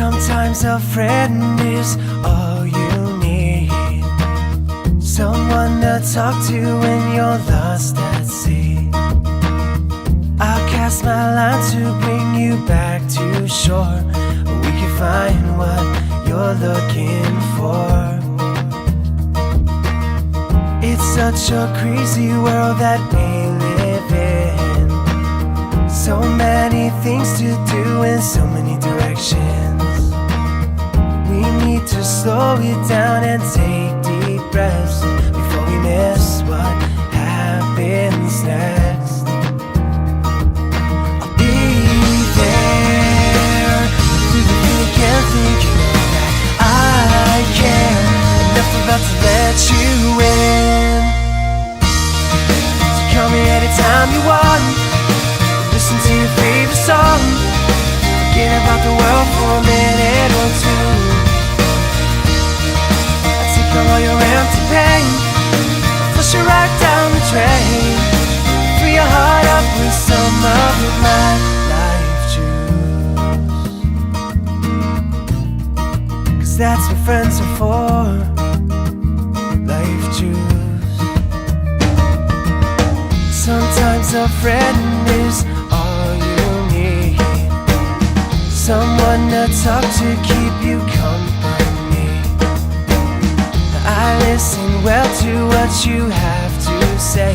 Sometimes a friend is all you need, someone to talk to when you're lost at sea. I'll cast my line to bring you back to shore. We can find what you're looking for. It's such a crazy world that we live in, so many things to do in so many directions. We need to slow it down and take deep breaths before we miss what happens next. I'll be there through the thick and thin. You know that I care enough about to let you in. So call me anytime you want, listen to your favorite song, forget about the world for a minute or two. All your empty pain, flush it right down the drain, fill your heart up with some of my life juice. 'Cause that's what friends are for, life juice. Sometimes a friend is all you need, someone to talk to keep you company. I listen well to what you have to say.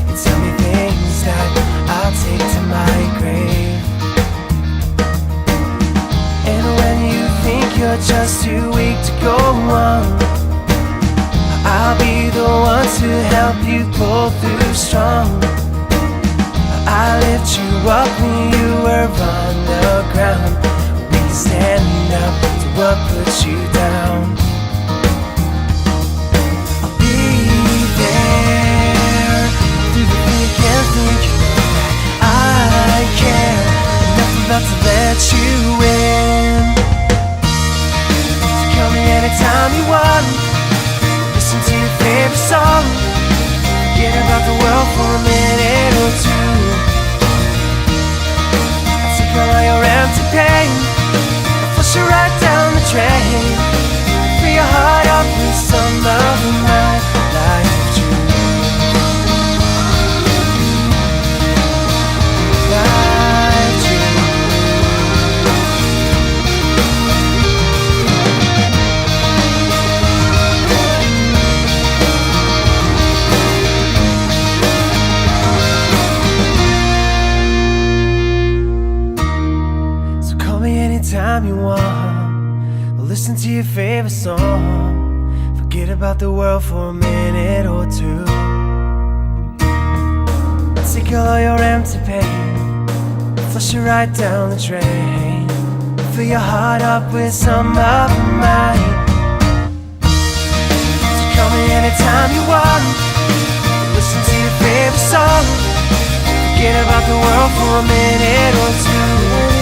You tell me things that I'll take to my grave. And when you think you're just too weak to go on, I'll be the one to help you pull through strong. I lift you up when you were on the ground. We stand up to what puts you down. About to let you in. So call me anytime you want, listen to your favorite song, forget about the world for a minute or two. Take all your empty pain, flush it right down the drain, fill your heart up with some of my life juice. Anytime you want, listen to your favorite song, forget about the world for a minute or two. Take all your empty pain, flush it right down the drain, fill your heart up with some of mine. So call me anytime you want, listen to your favorite song, forget about the world for a minute or two.